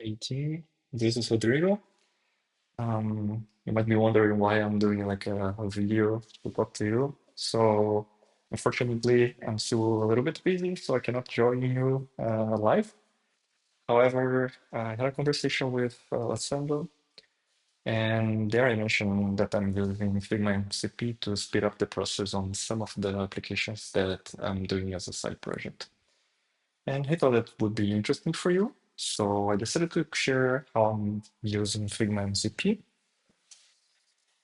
18. This is Rodrigo. You might be wondering why I'm doing like a video to talk to you. So unfortunately, I'm still a little bit busy, so I cannot join you live. However, I had a conversation with Alessandro, and there I mentioned that I'm using Figma MCP to speed up the process on some of the applications that I'm doing as a side project. And he thought it would be interesting for you. So I decided to share how I'm using Figma MCP,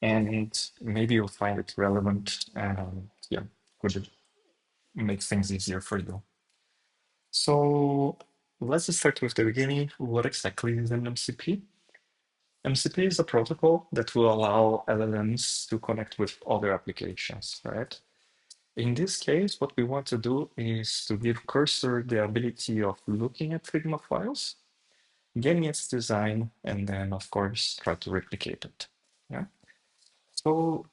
and maybe you'll find it relevant and yeah, would make things easier for you. So let's just start with the beginning. What exactly is an MCP? MCP is a protocol that will allow LLMs to connect with other applications, right? In this case, what we want to do is to give Cursor the ability of looking at Figma files, getting its design, and then, of course, try to replicate it. Yeah. So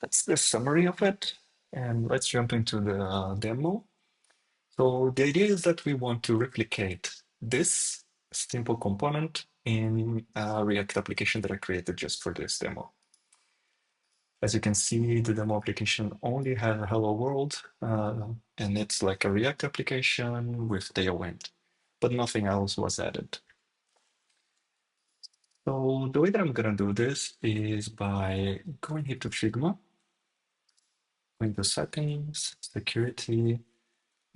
that's the summary of it. And let's jump into the demo. So the idea is that we want to replicate this simple component in a React application that I created just for this demo. As you can see, the demo application only has a hello world, and it's like a React application with Tailwind, but nothing else was added. So the way that I'm gonna do this is by going here to Figma, going to settings, security,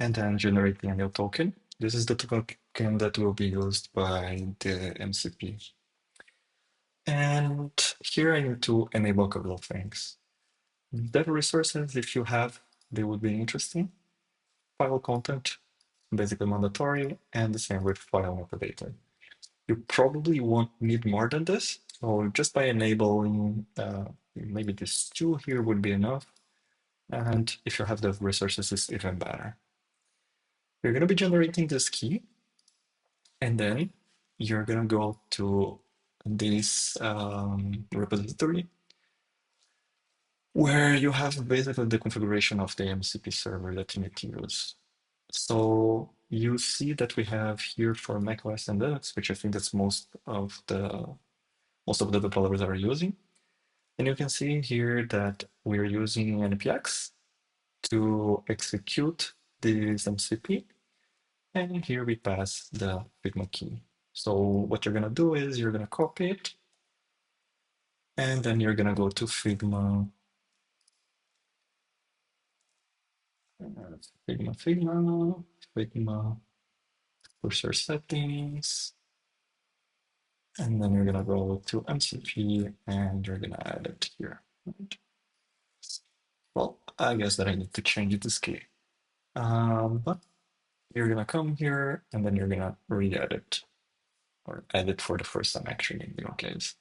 and then generating a new token. This is the token that will be used by the MCP. And here I need to enable a couple of things. Dev resources, if you have, they would be interesting. File content, basically mandatory, and the same with file metadata. You probably won't need more than this. So just by enabling maybe this two here would be enough. And if you have the resources, it's even better. You're going to be generating this key, and then you're going to go to this repository where you have basically the configuration of the MCP server that you need to use. So you see that we have here for macOS and Linux, which I think that's most of the developers are using. And you can see here that we're using npx to execute this MCP. And here we pass the Figma key. So what you're going to do is you're going to copy it, and then you're going to go to Figma, Figma, cursor settings, and then you're going to go to MCP, and you're going to add it here. Right? Well, I guess that I need to change this key. But you're going to come here, and then you're going to re-edit, or edit for the first time, actually, in your case.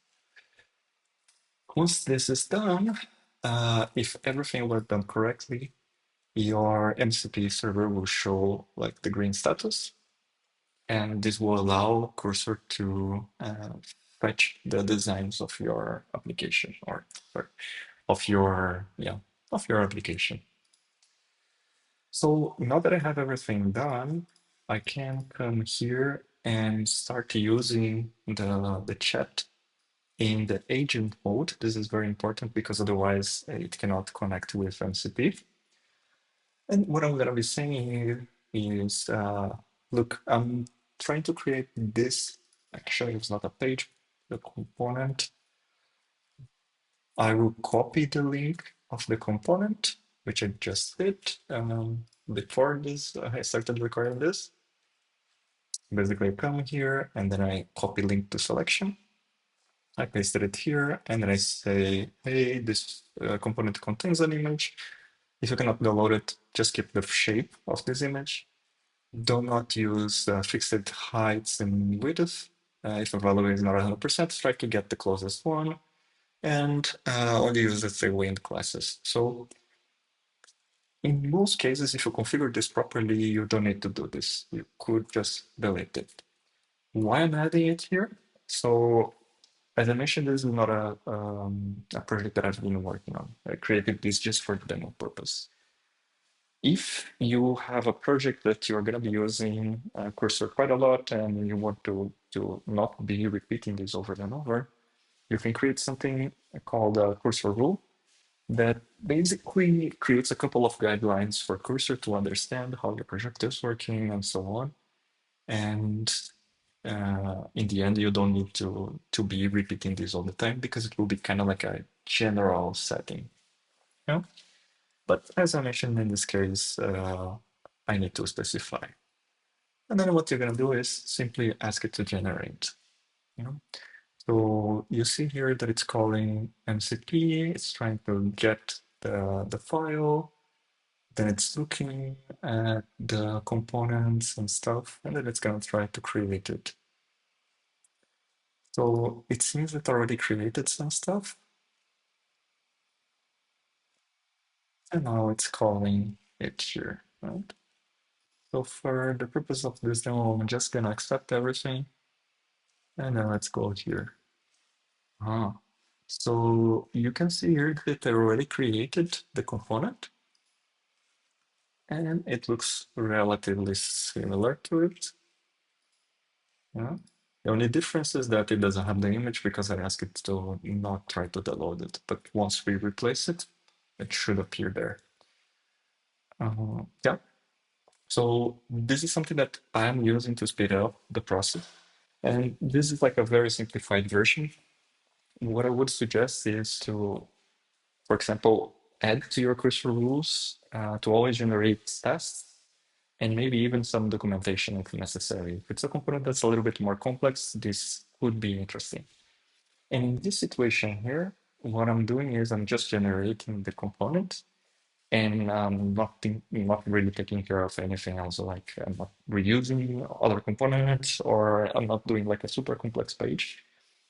Once this is done, if everything were done correctly, your MCP server will show like the green status, and this will allow Cursor to fetch the designs of your application, or sorry, of your application. So now that I have everything done, I can come here and start using the chat in the agent mode. This is very important because otherwise it cannot connect with MCP. And what I'm going to be saying here is, look, I'm trying to create this. Actually, it's not a page, the component. I will copy the link of the component, which I just did before this. I started recording this. Basically, I come here and then I copy link to selection. I pasted it here, and then I say, hey, this component contains an image. If you cannot download it, just keep the shape of this image. Do not use fixed heights and width. If a value is not 100%, try to get the closest one, and only use the Tailwind classes. So in most cases, if you configure this properly, you don't need to do this. You could just delete it. Why I'm adding it here? So as I mentioned, this is not a project that I've been working on. I created this just for demo purpose. If you have a project that you're going to be using Cursor quite a lot and you want to not be repeating this over and over, you can create something called a Cursor rule that basically creates a couple of guidelines for Cursor to understand how your project is working and so on. And in the end, you don't need to be repeating this all the time because it will be kind of like a general setting. Yeah? But as I mentioned in this case, I need to specify. And then what you're going to do is simply ask it to generate. You know? So you see here that it's calling MCP, it's trying to get the file, then it's looking at the components and stuff, and then it's going to try to create it. So it seems it already created some stuff, and now it's calling it here, right? So for the purpose of this demo, I'm just going to accept everything, and then let's go here. So you can see here that I already created the component, and it looks relatively similar to it. Yeah. The only difference is that it doesn't have the image because I asked it to not try to download it. But once we replace it, it should appear there. Yeah. So this is something that I'm using to speed up the process. And this is like a very simplified version. What I would suggest is to, for example, add to your cursor rules to always generate tests and maybe even some documentation if necessary. If it's a component that's a little bit more complex, this could be interesting. And in this situation here, what I'm doing is I'm just generating the component and I'm not really taking care of anything else. Like I'm not reusing other components or I'm not doing like a super complex page.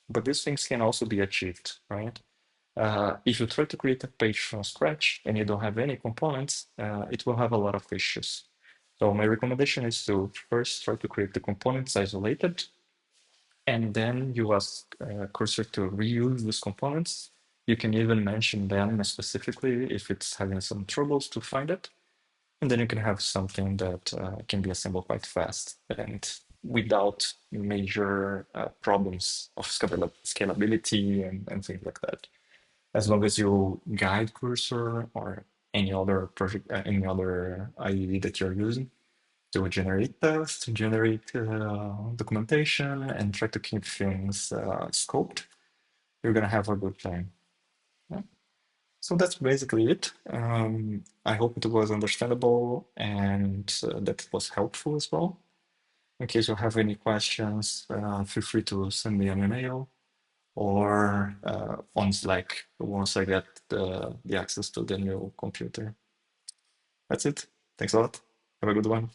But these things can also be achieved, right? If you try to create a page from scratch and you don't have any components, it will have a lot of issues. So my recommendation is to first try to create the components isolated, and then you ask Cursor to reuse these components. You can even mention them specifically if it's having some troubles to find it. And then you can have something that can be assembled quite fast and without major problems of scalability and things like that. As long as you guide Cursor or any other project, any other IDE that you're using to generate tests, to generate documentation, and try to keep things scoped, you're gonna have a good time. Yeah. So that's basically it. I hope it was understandable and that it was helpful as well. In case you have any questions, feel free to send me an email or on Slack once I get the access to the new computer. That's it. Thanks a lot. Have a good one.